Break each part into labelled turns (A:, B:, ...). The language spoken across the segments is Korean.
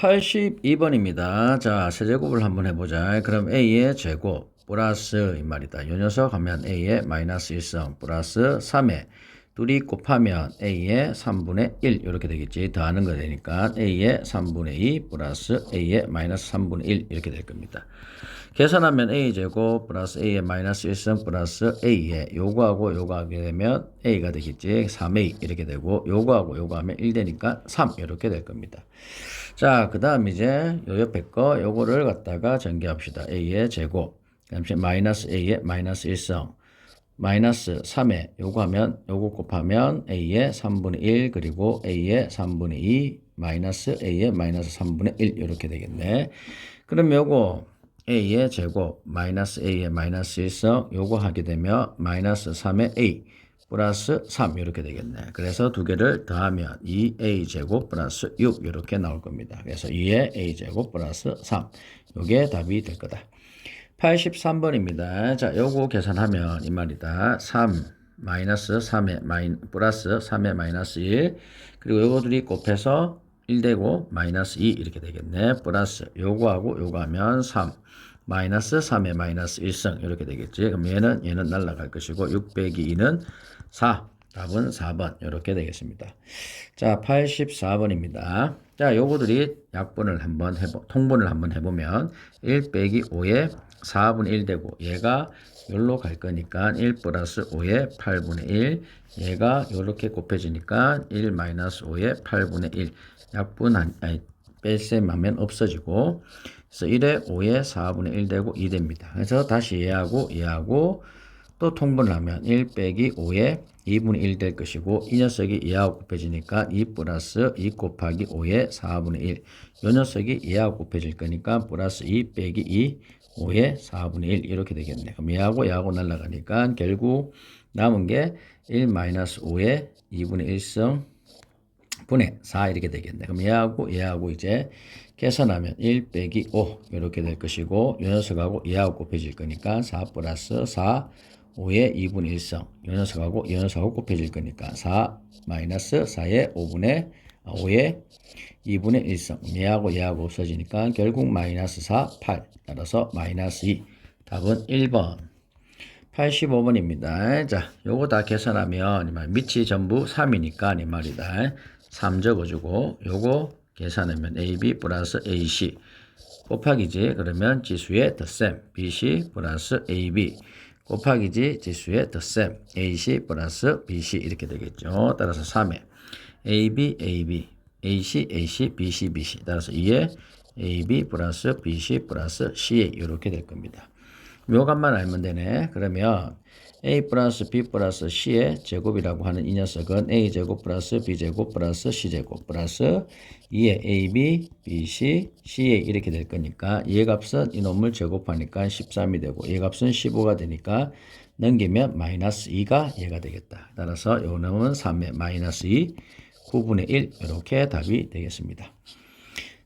A: 82번입니다. 자, 세제곱을 한번 해보자. 그럼 A의 제곱 플러스 이 말이다. 요 녀석 하면 A의 마이너스 1성 플러스 3의 둘이 곱하면 A의 3분의 1 이렇게 되겠지. 더하는 거 되니까 A의 3분의 2 플러스 A의 마이너스 3분의 1 이렇게 될 겁니다. 계산하면 A제곱 플러스 A의 마이너스 1성 플러스 A의 요거하고 요거 하게 되면 A가 되겠지. 3A 이렇게 되고 요거하고 요거 하면 1 되니까 3 이렇게 될 겁니다. 자, 그 다음 이제 요 옆에 거 요거를 갖다가 전개합시다. A의 제곱 그다음에 마이너스 A의 마이너스 1성 마이너스 3에 요거 하면 요거 곱하면 A의 3분의 1 그리고 A의 3분의 2 마이너스 A의 마이너스 3분의 1 이렇게 되겠네. 그럼 요거 A의 제곱 마이너스 A의 마이너스 1성 요거 하게 되면 마이너스 3의 A 플러스 3 이렇게 되겠네. 그래서 두 개를 더하면 2A 제곱 플러스 6 이렇게 나올 겁니다. 그래서 2의 A 제곱 플러스 3 요게 답이 될 거다. 83번입니다. 자, 요거 계산하면 이 말이다. 3 마이너스 3의 플러스 3의 마이너스 1 그리고 요거들이 곱해서 1 되고 마이너스 2 이렇게 되겠네. 플러스 요거하고 요거 하면 3 마이너스 3의 마이너스 1성 이렇게 되겠지. 그럼 얘는 날라갈 것이고 6 빼기 2는 4 답은 4번 이렇게 되겠습니다. 자, 84번입니다. 자, 요거들이 약분을 한번 통분을 한번 해보면 1 빼기 5에 4분의 1 되고 얘가 여기로 갈 거니까 1 플러스 5의 8분의 1 얘가 이렇게 곱해지니까 1 마이너스 5의 8분의 1 약분 뺄셈 하면 없어지고 그래서 1에 5에 4분의 1 되고 2 됩니다. 그래서 다시 얘하고 또 통분을 하면 1 빼기 5에 2분의 1 될 것이고 이 녀석이 얘하고 곱해지니까 2 플러스 2 곱하기 5에 4분의 1 이 녀석이 얘하고 곱해질 거니까 플러스 2 빼기 2 5에 4분의 1 이렇게 되겠네. 그럼 얘하고 날라가니까 결국 남은 게 1 마이너스 5에 2분의 1성 분의 4 이렇게 되겠네. 그럼 얘하고 이제 계산하면 1 빼기 5 이렇게 될 것이고 이 녀석하고 얘하고 곱해질 거니까 4 플러스 4 5의 2분의 1성 이 녀석하고 곱해질 거니까 4 마이너스 4의 5의 2분의 1성 얘하고 없어지니까 결국 마이너스 4 8 따라서 마이너스 2 답은 1번 85번입니다. 자, 요거 다 계산하면 밑이 전부 3이니까 이 말이다. 3 적어주고 요거 계산하면 AB 플러스 AC 곱하기지 그러면 지수의 덧셈 BC 플러스 AB 곱하기지 지수의 덧셈 AC 플러스 BC 이렇게 되겠죠. 따라서 3에 AB AC BC 따라서 2에 AB 플러스 BC 플러스 CA 이렇게 될 겁니다. 요 값만 알면 되네. 그러면 A 플러스 B 플러스 C의 제곱이라고 하는 이 녀석은 A제곱 플러스 B제곱 플러스 C제곱 플러스 2의 AB, BC, CA 이렇게 될 거니까 얘 값은 이놈을 제곱하니까 13이 되고 얘 값은 15가 되니까 넘기면 마이너스 2가 얘가 되겠다. 따라서 요 놈은 3의 마이너스 2, 9분의 1 이렇게 답이 되겠습니다.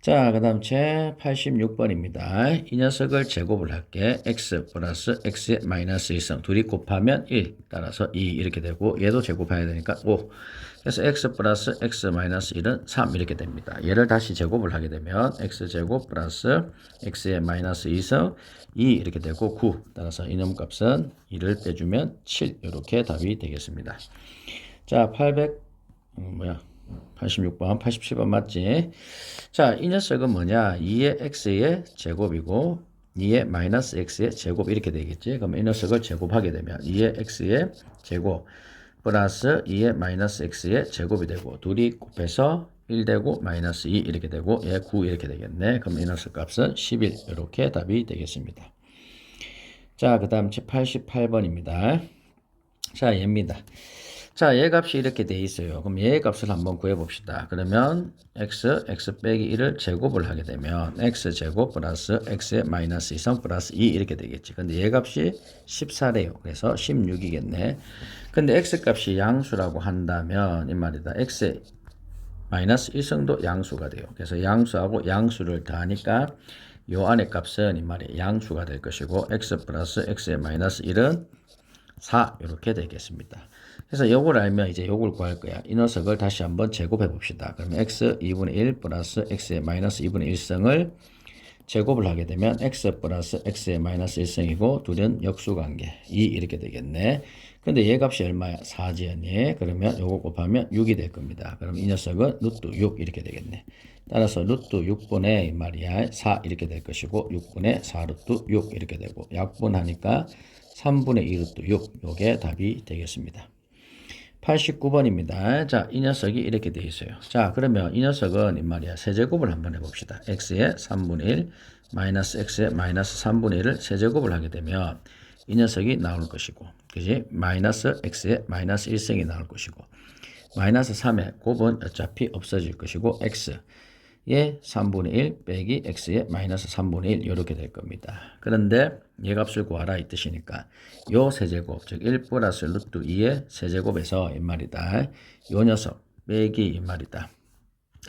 A: 자, 그 다음 제 86번입니다. 이 녀석을 제곱을 할게. x 플러스 x의 마이너스 1성 둘이 곱하면 1 따라서 2 이렇게 되고 얘도 제곱해야 되니까 5 그래서 x 플러스 x 마이너스 1은 3 이렇게 됩니다. 얘를 다시 제곱을 하게 되면 x제곱 플러스 x의 마이너스 2성 2 이렇게 되고 9 따라서 이놈 값은 2를 빼주면 7 이렇게 답이 되겠습니다. 자, 86번, 87번 맞지? 자, 이 녀석은 뭐냐? 2의 x의 제곱이고 2의 마이너스 x의 제곱 이렇게 되겠지? 그럼 이 녀석을 제곱하게 되면 2의 x의 제곱 플러스 2의 마이너스 x의 제곱이 되고 둘이 곱해서 1 되고 마이너스 2 이렇게 되고 얘 9 이렇게 되겠네. 그럼 이 녀석 값은 11 이렇게 답이 되겠습니다. 자, 그 다음 88번입니다. 자, 얘입니다. 자, 얘 값이 이렇게 돼 있어요. 그럼 얘 값을 한번 구해봅시다. 그러면 x 빼기 1을 제곱을 하게 되면 x제곱 플러스 x의 마이너스 2성 플러스 2 이렇게 되겠지. 근데 얘 값이 14래요. 그래서 16이겠네. 근데 x 값이 양수라고 한다면 이 말이다. x의 마이너스 1성도 양수가 돼요. 그래서 양수하고 양수를 더하니까 요 안에 값은 이 말이 양수가 될 것이고 x 플러스 x의 마이너스 1은 4 이렇게 되겠습니다. 그래서 요걸 알면 이제 요걸 구할 거야. 이 녀석을 다시 한번 제곱해 봅시다. 그러면 x 2분의 1 플러스 x의 마이너스 2분의 1승을 제곱을 하게 되면 x 플러스 x의 마이너스 1승이고 둘은 역수관계 2 이렇게 되겠네. 근데 얘 값이 얼마야? 4지연이. 그러면 요거 곱하면 6이 될 겁니다. 그럼 이 녀석은 루트 6 이렇게 되겠네. 따라서 루트 6분의 말이야 4 이렇게 될 것이고 6분의 4 루트 6 이렇게 되고 약분하니까 3분의 2 루트 6 요게 답이 되겠습니다. 89번입니다. 자, 이 녀석이 이렇게 되어 있어요. 자, 그러면 이 녀석은 이 말이야 세제곱을 한번 해봅시다. x의 3분의 1 마이너스 x의 마이너스 3분의 1을 세제곱을 하게 되면 이 녀석이 나올 것이고, 그지? 마이너스 x의 마이너스 1승이 나올 것이고, 마이너스 3의 곱은 어차피 없어질 것이고, x의 3분의 1 빼기 x의 마이너스 3분의 1 이렇게 될 겁니다. 그런데 얘 값을 구하라 이 뜻이니까 요 세제곱, 즉 1 플러스 루트 2의 세제곱에서 이 말이다. 요 녀석 빼기 이 말이다.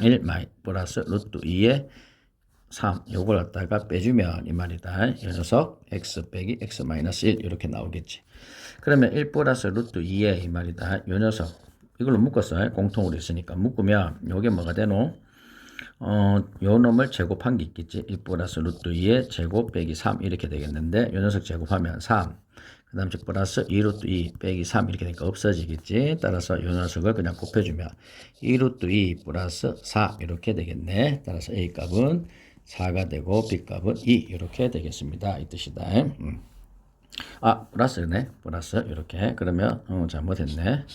A: 1 플러스 루트 2의 3 요걸 갖다가 빼주면 이 말이다. 이 녀석 x 빼기 x 마이너스 1 이렇게 나오겠지. 그러면 1 플러스 루트 2의 이 말이다. 요 녀석 이걸로 묶었어. 공통으로 있으니까 묶으면 요게 뭐가 되노? 요 놈을 제곱한 게 있겠지. 1 플러스 루트 2의 제곱 빼기 3 이렇게 되겠는데 요 녀석 제곱하면 3 그 다음 플러스 2 루트 2 빼기 3 이렇게 되니까 없어지겠지. 따라서 요 녀석을 그냥 곱해주면 2 루트 2 플러스 4 이렇게 되겠네. 따라서 A 값은 4가 되고 B 값은 2 이렇게 되겠습니다. 이 뜻이다. 플러스네. 플러스 이렇게. 그러면 잘못했네.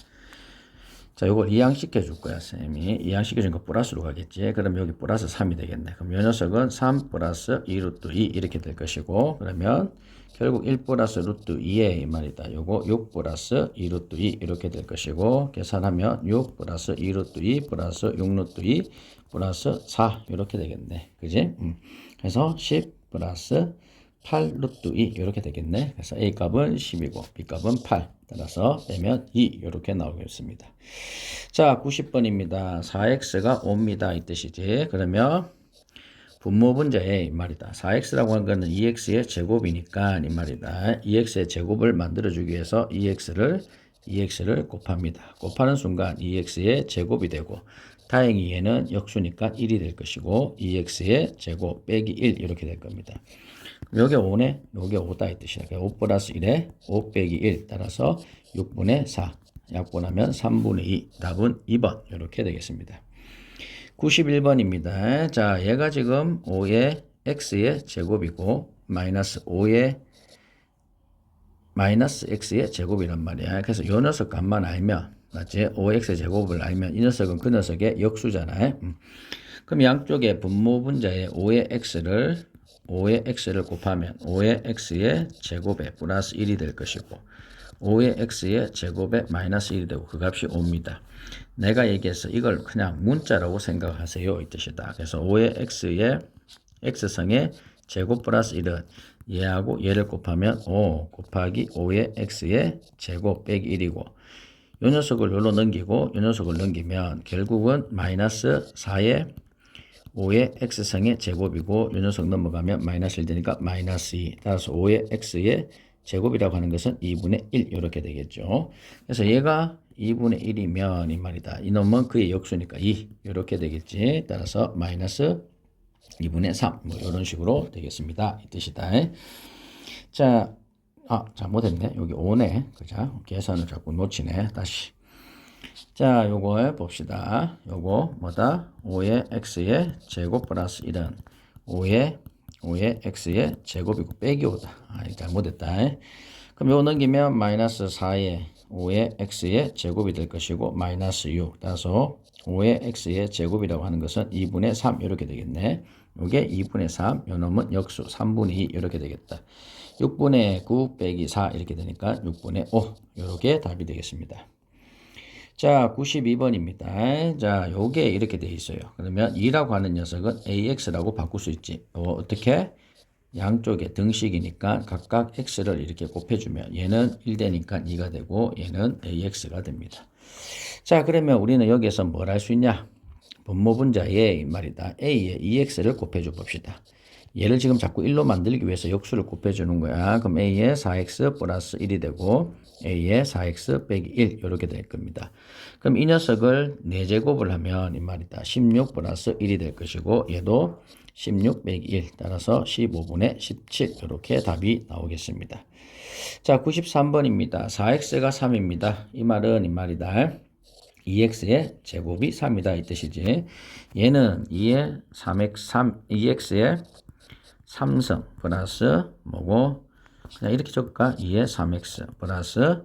A: 자, 요걸 이항시켜 줄 거야, 쌤이. 이항시켜 준 거 플러스로 가겠지. 그럼 여기 플러스 3이 되겠네. 그럼 요 녀석은 3 플러스 2 루트 2 이렇게 될 것이고, 그러면 결국 1 플러스 루트 2의 이 말이다. 요거 6 플러스 2 루트 2 이렇게 될 것이고, 계산하면 6 플러스 2 루트 2 플러스 6 루트 2 플러스 4 이렇게 되겠네. 그지? 그래서 10 플러스 8 루트 2 이렇게 되겠네. 그래서 A 값은 10이고 B 값은 8. 따라서 빼면 2 이렇게 나오겠습니다. 자, 90번입니다. 4x가 5입니다. 이 뜻이지. 그러면 분모분자의 이 말이다. 4x라고 하는 거는 2x의 제곱이니까 이 말이다. 2x의 제곱을 만들어주기 위해서 2x를 곱합니다. 곱하는 순간 2x의 제곱이 되고 다행히 얘는 역수니까 1이 될 것이고 2x의 제곱 빼기 1 이렇게 될 겁니다. 요게 5네, 요게 5다 이 뜻이야. 5 플러스 1에 5 빼기 1 따라서 6분의 4 약분하면 3분의 2 답은 2번 이렇게 되겠습니다. 91번입니다. 자, 얘가 지금 5의 x의 제곱이고 마이너스 5의 마이너스 x의 제곱이란 말이야. 그래서 요 녀석 값만 알면 맞지? 5x의 제곱을 알면 이 녀석은 그 녀석의 역수잖아요. 그럼 양쪽에 분모분자의 5의 x를 곱하면 5의 x의 제곱에 플러스 1이 될 것이고 5의 x의 제곱에 마이너스 1이 되고 그 값이 5입니다. 내가 얘기해서 이걸 그냥 문자라고 생각하세요 이 뜻이다. 그래서 5의 x의 x성의 제곱 플러스 1은 얘하고 얘를 곱하면 5 곱하기 5의 x의 제곱 빼기 1이고 요 녀석을 요로 넘기고 요 녀석을 넘기면 결국은 마이너스 4의 5의 x성의 제곱이고 요 녀석 넘어가면 마이너스 1 되니까 마이너스 2 따라서 5의 x의 제곱이라고 하는 것은 2분의 1 이렇게 되겠죠. 그래서 얘가 2분의 1이면 이 말이다. 이놈은 그의 역수니까 2 이렇게 되겠지. 따라서 마이너스 2분의 3 뭐 이런 식으로 되겠습니다. 이 뜻이다. 자, 잘못했네. 여기 5네. 그죠? 계산을 자꾸 놓치네. 다시. 자, 요거 봅시다. 요거 뭐다? 5의 x의 제곱 플러스 1은 5의 x의 제곱이고 빼기 5다. 잘못했다. 그럼 요거 넘기면 마이너스 4의 5의 x의 제곱이 될 것이고 마이너스 6. 따라서 5의 x의 제곱이라고 하는 것은 2분의 3 이렇게 되겠네. 요게 2분의 3. 요 놈은 역수 3분의 2 이렇게 되겠다. 6분의 9 빼기 4 이렇게 되니까 6분의 5 이렇게 답이 되겠습니다. 자, 92번입니다. 자, 요게 이렇게 돼 있어요. 그러면 2라고 하는 녀석은 AX라고 바꿀 수 있지. 어떻게? 양쪽에 등식이니까 각각 X를 이렇게 곱해주면 얘는 1 되니까 2가 되고 얘는 AX가 됩니다. 자, 그러면 우리는 여기에서 뭘 할 수 있냐? 분모분자에 이 말이다. a에 2x를 곱해줘 봅시다. 얘를 지금 자꾸 1로 만들기 위해서 역수를 곱해주는 거야. 그럼 a에 4x 플러스 1이 되고 a에 4x 빼기 1 이렇게 될 겁니다. 그럼 이 녀석을 4제곱을 하면 이 말이다. 16 플러스 1이 될 것이고 얘도 16 빼기 1 따라서 15분의 17 이렇게 답이 나오겠습니다. 자, 93번입니다. 4x가 3입니다. 이 말은 이 말이다. 2x의 제곱이 3이다 이 뜻이지. 얘는 2의 2x의 3승 플러스 뭐고 그냥 이렇게 적을까? 2의 3x 플러스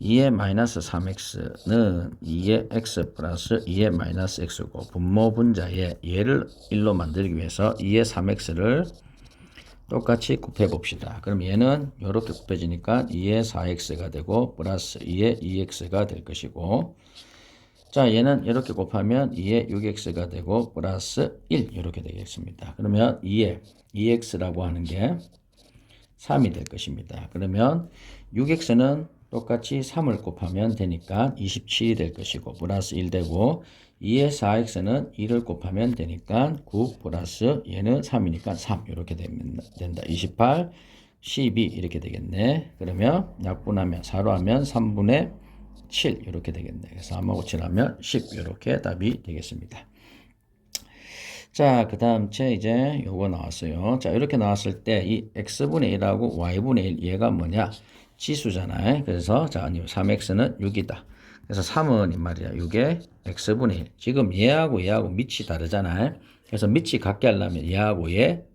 A: 2의 마이너스 3x는 2의 x 플러스 2의 마이너스 x고 분모분자에 얘를 1로 만들기 위해서 2의 3x를 똑같이 곱해 봅시다. 그럼 얘는 이렇게 곱해지니까 2의 4x가 되고 플러스 2의 2x가 될 것이고 자 얘는 이렇게 곱하면 2의 6x가 되고 플러스 1 이렇게 되겠습니다. 그러면 2의 2x라고 하는 게 3이 될 것입니다. 그러면 6x는 똑같이 3을 곱하면 되니까 27이 될 것이고 플러스 1 되고 2의 4x는 2를 곱하면 되니까 9 플러스 얘는 3이니까 3 이렇게 된다. 28, 12 이렇게 되겠네. 그러면 약분하면 4로 하면 3분의 7 이렇게 되겠네. 그래서 3하고 7하면 10 이렇게 답이 되겠습니다. 자, 그 다음 이제 요거 나왔어요. 자, 이렇게 나왔을 때 이 x분의 1하고 y분의 1 얘가 뭐냐? 지수잖아요. 그래서 자, 3x는 6이다. 그래서 3은 이 말이야. 6의 x분의 1. 지금 얘하고 밑이 다르잖아요. 그래서 밑이 같게 하려면 얘하고 얘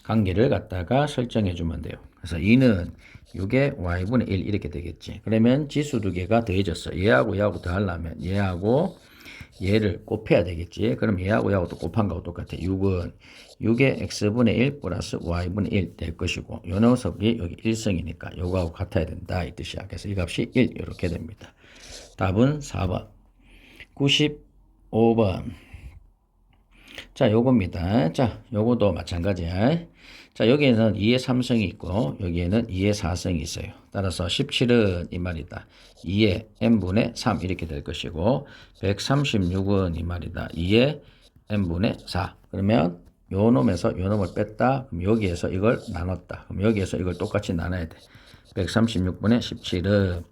A: 관계를 갖다가 설정해 주면 돼요. 그래서 2는 6의 y분의 1 이렇게 되겠지. 그러면 지수 두 개가 더해졌어. 얘하고 더하려면 얘하고 얘를 곱해야 되겠지. 그럼 얘하고 또 곱한 거하고 똑같아. 6은 6의 x분의 1 플러스 y분의 1 될 것이고 요 녀석이 여기 1승이니까 요거하고 같아야 된다 이 뜻이야. 그래서 이 값이 1 이렇게 됩니다. 답은 4번. 95번. 자, 요겁니다. 자, 요거도 마찬가지야. 자, 여기에는 2의 3승이 있고 여기에는 2의 4승이 있어요. 따라서 17은 이 말이다. 2의 n분의 3 이렇게 될 것이고 136은 이 말이다. 2의 n분의 4. 그러면 요 놈에서 요 놈을 뺐다. 그럼 여기에서 이걸 나눴다. 그럼 여기에서 이걸 똑같이 나눠야 돼. 136분의 17은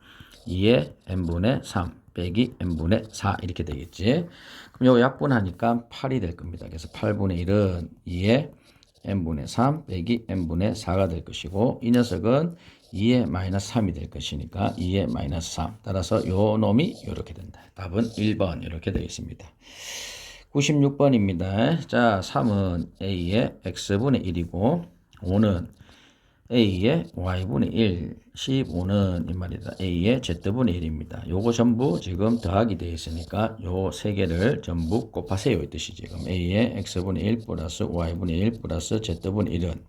A: 2의 n분의 3 빼기 n분의 4 이렇게 되겠지. 그럼 요거 약분하니까 8이 될 겁니다. 그래서 8분의 1은 2의 n분의 3 빼기 n분의 4가 될 것이고 이 녀석은 2의 마이너스 3이 될 것이니까 2의 마이너스 3. 따라서 요 놈이 이렇게 된다. 답은 1번 이렇게 되겠습니다. 96번입니다. 자, 3은 a의 x분의 1이고 5는 a의 y분의 1, 15는 이 말이다. a의 z분의 1입니다. 요거 전부 지금 더하기 되어 있으니까 요 세 개를 전부 곱하세요 이 뜻이지. 그럼 a의 x분의 1 플러스 y분의 1 플러스 z분의 1은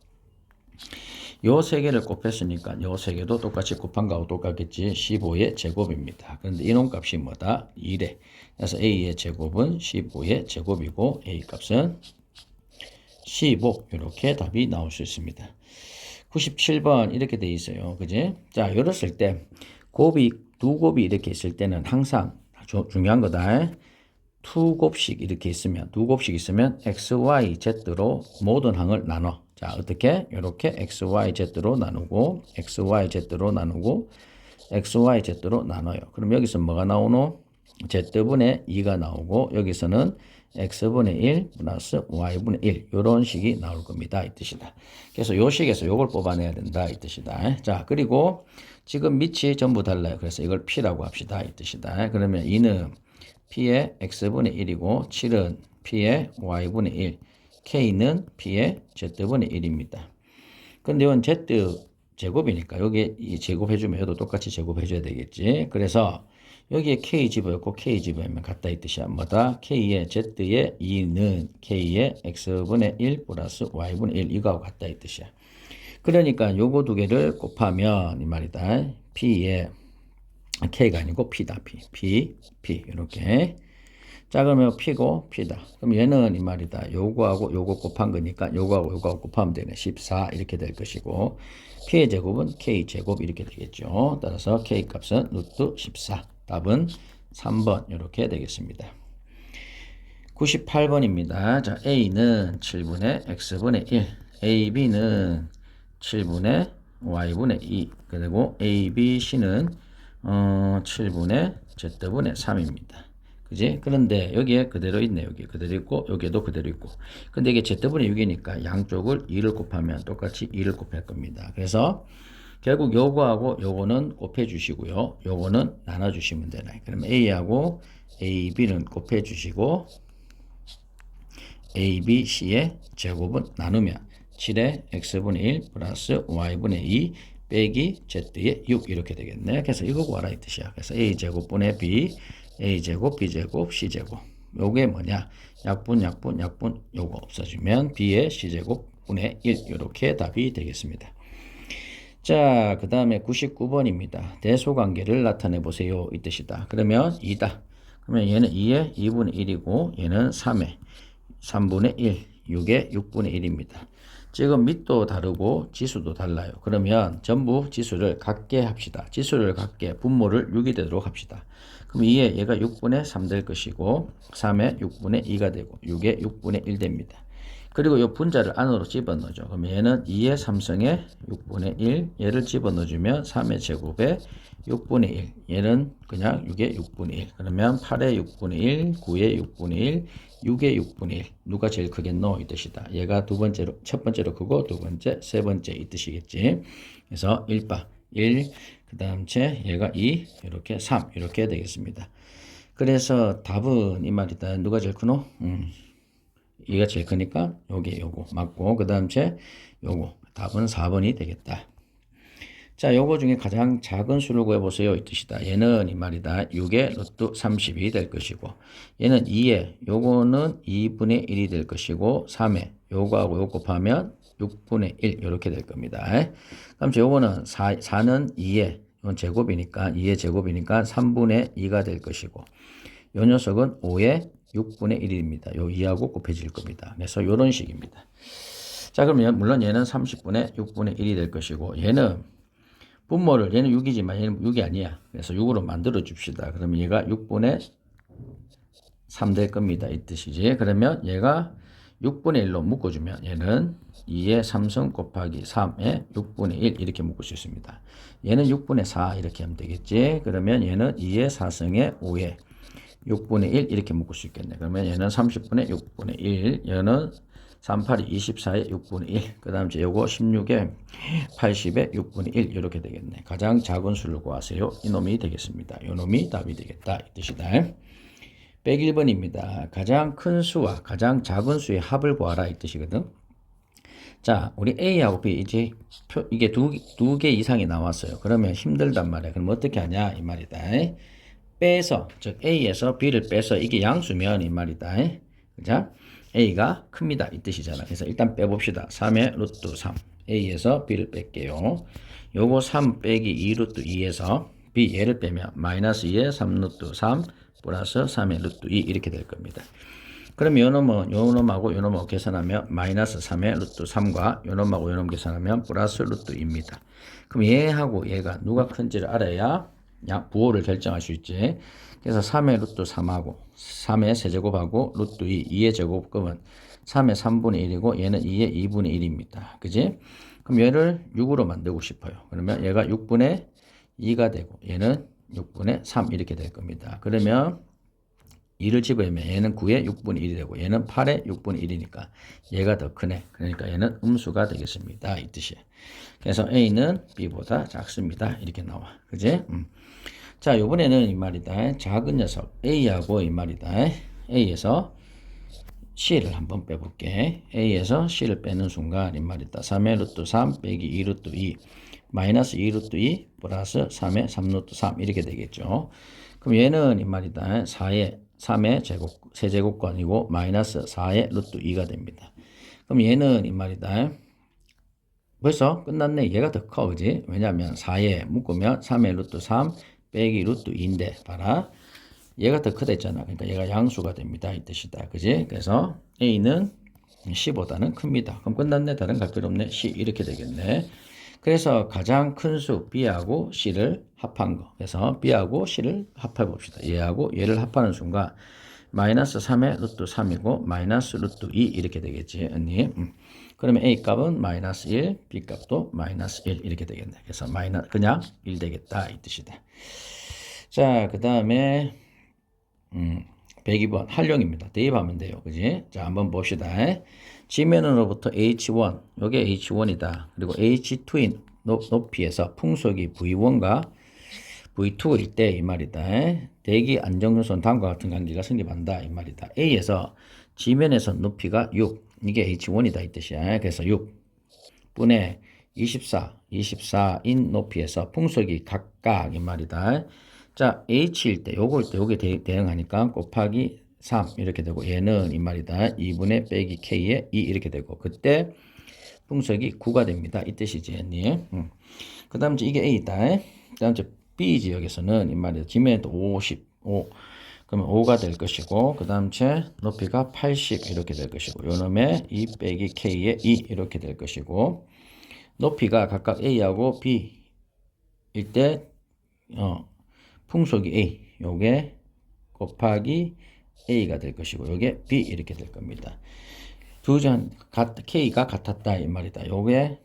A: 요 세 개를 곱했으니까 요 세 개도 똑같이 곱한 거하고 똑같겠지. 15의 제곱입니다. 그런데 이놈 값이 뭐다? 2래. 그래서 a의 제곱은 15의 제곱이고 a 값은 15 이렇게 답이 나올 수 있습니다. 97번 이렇게 돼 있어요. 그지? 자, 이랬을 때 두 곱이 이렇게 있을 때는 항상 중요한 거다. 두 곱씩 있으면 x, y, z로 모든 항을 나눠. 자, 어떻게? 이렇게 x, y, z로 나누고 x, y, z로 나누고 x, y, z로 나눠요. 그럼 여기서 뭐가 나오노? z분의 2가 나오고 여기서는 x분의 1 플러스 y분의 1 이런 식이 나올 겁니다. 이 뜻이다. 그래서 요 식에서 요걸 뽑아내야 된다. 이 뜻이다. 자, 그리고 지금 밑이 전부 달라요. 그래서 이걸 p라고 합시다. 이 뜻이다. 그러면 2는 p의 x분의 1이고 7은 p의 y분의 1 k는 p의 z분의 1입니다. 근데 이건 z 제곱이니까 여기에 제곱해주면 얘도 똑같이 제곱해줘야 되겠지. 그래서 여기에 k 집어였고 k 집어면 같다 이 뜻이야. 뭐다? k의 z의 2는 k의 x분의 1 플러스 y분의 1 이거하고 같다 이 뜻이야. 그러니까 요거 두 개를 곱하면 이 말이다. p의 k가 아니고 p다. p 이렇게. 자, 그러면 p고 p다. 그럼 얘는 이 말이다. 요거하고 요거 곱한 거니까 요거하고 곱하면 되네. 14 이렇게 될 것이고 p의 제곱은 k 제곱 이렇게 되겠죠. 따라서 k 값은 루트 14. 답은 3번 이렇게 되겠습니다. 98번입니다. 자, A는 7분의 X분의 1, AB는 7분의 Y분의 2, 그리고 ABC는 7분의 Z분의 3입니다. 그지? 그런데 여기에 그대로 있네. 여기 그대로 있고 여기에도 그대로 있고. 근데 이게 Z분의 6이니까 양쪽을 2를 곱하면 똑같이 2를 곱할 겁니다. 그래서 결국 요거하고 요거는 곱해 주시고요. 요거는 나눠 주시면 되나요? 그러면 A하고 AB는 곱해 주시고 A, B, C의 제곱은 나누면 7의 X분의 1 플러스 Y분의 2 빼기 Z의 6 이렇게 되겠네. 그래서 이거 구하라 이 뜻이야. 그래서 A제곱분의 B, A제곱, B제곱, C제곱. 요게 뭐냐? 약분 요거 없어지면 B의 C제곱분의 1 이렇게 답이 되겠습니다. 자, 그 다음에 99번입니다. 대소관계를 나타내 보세요 이 뜻이다. 그러면 2다. 그러면 얘는 2의 2분의 1이고 얘는 3의 3분의 1, 6의 6분의 1입니다. 지금 밑도 다르고 지수도 달라요. 그러면 전부 지수를 같게 합시다. 지수를 같게 분모를 6이 되도록 합시다. 그럼 2에 얘가 6분의 3 될 것이고 3에 6분의 2가 되고 6에 6분의 1 됩니다. 그리고 이 분자를 안으로 집어넣죠. 그럼 얘는 2의 3승에 6분의 1, 얘를 집어넣어주면 3의 제곱에 6분의 1, 얘는 그냥 6의 6분의 1. 그러면 8의 6분의 1, 9의 6분의 1, 6의 6분의 1. 누가 제일 크겠노? 이 뜻이다. 얘가 첫 번째로 크고 두 번째, 세 번째 이 뜻이겠지. 그래서 1바 1, 그 다음 째 얘가 2, 이렇게 3, 이렇게 되겠습니다. 그래서 답은 이 말이다. 누가 제일 크노? 2가 제일 크니까 요거 맞고 그 다음 째 요거 답은 4번이 되겠다. 자, 요거 중에 가장 작은 수를 구해보세요 이 뜻이다. 얘는 이 말이다. 6의 루트 30이 될 것이고 얘는 2에 요거는 2분의 1이 될 것이고 3에 요거하고 요거 곱하면 6분의 1 이렇게 될 겁니다. 그럼 요거는 4는 2에 이건 제곱이니까 2의 제곱이니까 3분의 2가 될 것이고 요 녀석은 5의 6분의 1입니다. 요 2하고 곱해질 겁니다. 그래서 요런 식입니다. 자, 그러면 물론 얘는 30분의 6분의 1이 될 것이고 얘는 분모를 얘는 6이지만 얘는 6이 아니야. 그래서 6으로 만들어 줍시다. 그러면 얘가 6분의 3 될 겁니다. 이 뜻이지. 그러면 얘가 6분의 1로 묶어주면 얘는 2의 3승 곱하기 3의 6분의 1 이렇게 묶을 수 있습니다. 얘는 6분의 4 이렇게 하면 되겠지. 그러면 얘는 2의 4승의 5의 6분의 1 이렇게 묶을 수 있겠네. 그러면 얘는 30분의 6분의 1, 얘는 38이 24의 6분의 1, 그 다음 제 요거 16에 80의 6분의 1 이렇게 되겠네. 가장 작은 수를 구하세요. 이놈이 되겠습니다. 이놈이 답이 되겠다 이 뜻이다. 101번입니다. 가장 큰 수와 가장 작은 수의 합을 구하라 이 뜻이거든. 자, 우리 A하고 B 이제 이게 두 개 이상이 나왔어요. 그러면 힘들단 말이야. 그럼 어떻게 하냐 이 말이다. 빼서 즉 A에서 B를 빼서 이게 양수면 이 말이다. 그죠? A가 큽니다. 이 뜻이잖아. 그래서 일단 빼봅시다. 3의 루트 3. A에서 B를 뺄게요. 요거 3 빼기 2 루트 2에서 B 얘를 빼면 마이너스 2의 3 루트 3 플러스 3의 루트 2 이렇게 될 겁니다. 그러면 요놈하고 요놈하고 계산하면 마이너스 3의 루트 3과 요놈하고 요놈 계산하면 플러스 루트 2입니다. 그럼 얘하고 얘가 누가 큰지를 알아야 부호를 결정할 수 있지. 그래서 3의 루트 3하고 3의 세제곱하고 루트 2, 2의 제곱금은 3의 3분의 1이고 얘는 2의 2분의 1입니다. 그지? 그럼 얘를 6으로 만들고 싶어요. 그러면 얘가 6분의 2가 되고 얘는 6분의 3 이렇게 될 겁니다. 그러면 2를 집어내면 얘는 9의 6분의 1이 되고 얘는 8의 6분의 1이니까 얘가 더 크네. 그러니까 얘는 음수가 되겠습니다. 이 뜻이에요. 그래서 A는 B보다 작습니다. 이렇게 나와. 그지? 자, 요번에는 이 말이다. 작은 녀석 A하고 이 말이다. A에서 C를 한번 빼볼게. A에서 C를 빼는 순간 이 말이다. 3의 루트 3 빼기 2 루트 2 마이너스 2 루트 2 플러스 3의 3 루트 3 이렇게 되겠죠. 그럼 얘는 이 말이다. 3의 제곱, 세제곱권이고 마이너스 4의 루트 2가 됩니다. 그럼 얘는 이 말이다. 벌써 끝났네. 얘가 더 커, 그지? 왜냐하면 4에 묶으면 3의 루트 3 빼기 루트 2인데 봐라. 얘가 더 크다 했잖아. 그러니까 얘가 양수가 됩니다. 이 뜻이다. 그지? 그래서 A는 C보다는 큽니다. 그럼 끝났네. 다른 갈 필요 없네. C 이렇게 되겠네. 그래서 가장 큰 수 B하고 C를 합한 거. 그래서 B하고 C를 합해 봅시다. 얘하고 얘를 합하는 순간 마이너스 3의 루트 3이고 마이너스 루트 2 이렇게 되겠지. 언니. 그러면 A 값은 마이너스 1, B 값도 마이너스 1 이렇게 되겠네. 그래서 그냥 1 되겠다 이 뜻이다. 자, 그 다음에 102번 활용입니다. 대입하면 돼요. 그지? 자, 한번 봅시다. 지면으로부터 H1, 요게 H1이다. 그리고 H2인 높이에서 풍속이 V1과 V2일 때 이 말이다. 대기 안정요소는 다음과 같은 관계가 성립한다 이 말이다. A에서 지면에서 높이가 6, 이게 H1이다 이 뜻이야. 그래서 6분의 24인 높이에서 풍속이 각각 이 말이다. 자, H일 때 요게 대응하니까 곱하기 3 이렇게 되고 얘는 이 말이다. 2분의 빼기 K에 2 이렇게 되고 그때 풍속이 9가 됩니다. 이 뜻이지. 그 다음 이게 A다. 그 다음 B 지역에서는 이 말이다. 지면에도 55 그러면 5가 될 것이고 그 다음 높이가 80 이렇게 될 것이고 요놈에 2 빼기 K에 2 이렇게 될 것이고 높이가 각각 A하고 B일 때 풍속이 A 요게 곱하기 A가 될 것이고 요게 B 이렇게 될 겁니다. K가 같았다 이 말이다. 요게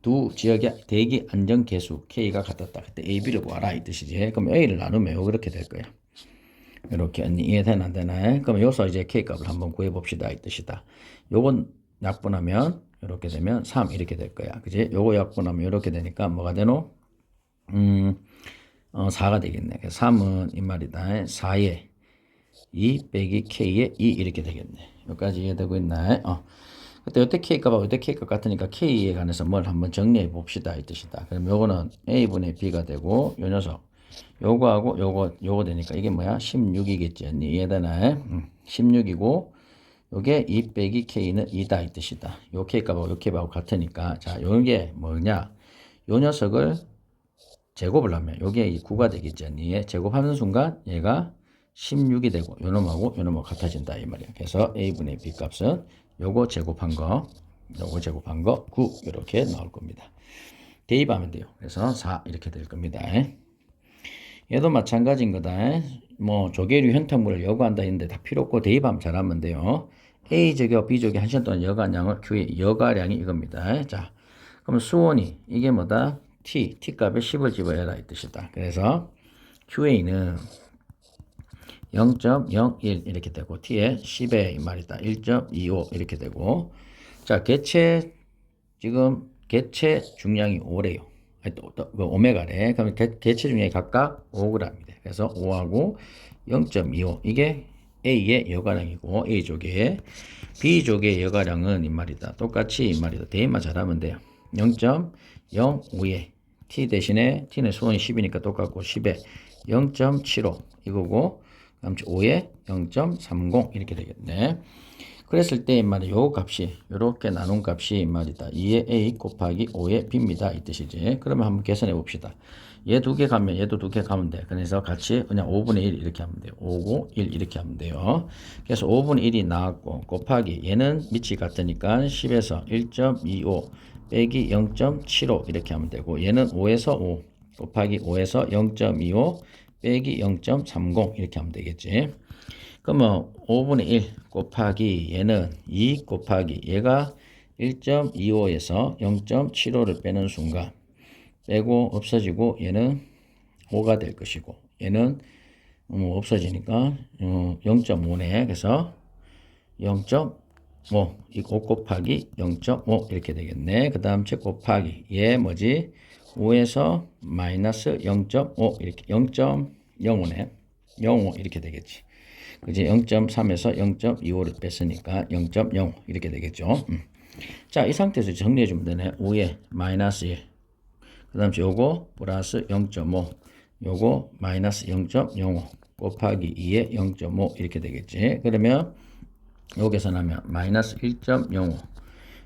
A: 두 지역의 대기 안정 계수 K가 같았다. 그때 A, B를 구하라 이 뜻이지. 그럼 A를 나누면 요 그렇게 될 거야. 이렇게 이해되나 안 되나? 그럼 여기서 이제 K 값을 한번 구해 봅시다 이 뜻이다. 요건 약분하면 이렇게 되면 3 이렇게 될 거야. 그지? 요거 약분하면 이렇게 되니까 뭐가 되노? 4가 되겠네. 그래서 3은 이 말이다. 4에 2 빼기 K에 2 이렇게 되겠네. 여기까지 이해되고 있나? 그때 요때 K값하고 요때 K값 같으니까 K에 관해서 뭘 한번 정리해 봅시다 이 뜻이다. 그럼 요거는 A분의 B가 되고 요 녀석 요거하고 요거 되니까 이게 뭐야? 16이겠지. 이해되나? 16이고 요게 2 빼기 K는 2다 이 뜻이다. 요 K값하고 요 K값하고 같으니까 자 요게 뭐냐? 요 녀석을 제곱을 하면 요게 9가 되겠지. 제곱하는 순간 얘가 16이 되고 요놈하고 요놈하고 같아진다 이 말이야. 그래서 A분의 B 값은 요거 제곱한 거 9 이렇게 나올 겁니다. 대입하면 돼요. 그래서 4 이렇게 될 겁니다. 얘도 마찬가지인 거다. 뭐 조개류 현탕물을 여과한다 했는데 다 필요 없고 대입하면 잘하면 돼요. A 조개와 B 조개 한 시간 동안 여과한 양을 Q의 여과량이 이겁니다. 자, 그럼 수온이 이게 뭐다? T 값에 10을 집어야라 이 뜻이다. 그래서 QA는 0.01 이렇게 되고 T에 10에 이 말이다. 1.25 이렇게 되고 자 개체 중량이 5래요. 오메가래. 그러면 개체 중량이 각각 5g이돼. 그래서 5하고 0.25 이게 A의 여과량이고 A족의 B족의 여과량은 이 말이다. 똑같이 이 말이다. 대입만 잘하면 돼요. 0.05에 T 대신에 T는 수온이 10이니까 똑같고 10에 0.75 이거고 그다음 5에 0.30 이렇게 되겠네. 그랬을 때 이 말이 요 값이 요렇게 나눈 값이 이 말이다. 2의 A 곱하기 5의 B입니다. 이 뜻이지. 그러면 한번 계산해 봅시다. 얘 두 개 가면 얘도 두 개 가면 돼. 그래서 같이 그냥 5분의 1 이렇게 하면 돼요. 5고 1 이렇게 하면 돼요. 그래서 5분의 1이 나왔고 곱하기 얘는 밑이 같으니까 10에서 1.25 빼기 0.75 이렇게 하면 되고 얘는 5에서 5 곱하기 5에서 0.25 빼기 0.30 이렇게 하면 되겠지. 그러면 5분의 1 곱하기 얘는 2 곱하기 얘가 1.25에서 0.75를 빼는 순간 빼고 없어지고 얘는 5가 될 것이고 얘는 없어지니까 0.5네. 그래서 0.5 이 5 곱하기 0.5 이렇게 되겠네. 그 다음 곱하기 얘 뭐지? 5에서 마이너스 0.5 이렇게 0.05네. 05 이렇게 되겠지. 그지? 0.3에서 0.25를 뺐으니까 0.05 이렇게 되겠죠. 자, 이 상태에서 정리해 주면 되네. 5에 마이너스 1. 그 다음 요거 플러스 0.5. 요거 마이너스 0.05 곱하기 2에 0.5 이렇게 되겠지. 그러면 요 계산하면 마이너스 1.05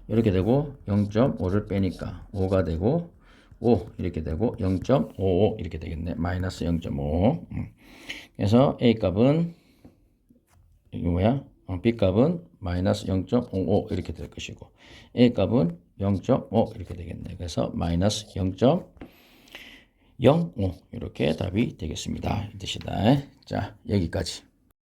A: 이렇게 되고 0.5를 빼니까 5가 되고 5 이렇게 되고 0.55 이렇게 되겠네. 마이너스 0.5. 그래서 A 값은 이게 뭐야? B 값은 마이너스 0.55 이렇게 될 것이고 A 값은 0.5 이렇게 되겠네. 그래서 마이너스 0.05 이렇게 답이 되겠습니다. 이 뜻이다. 자, 여기까지.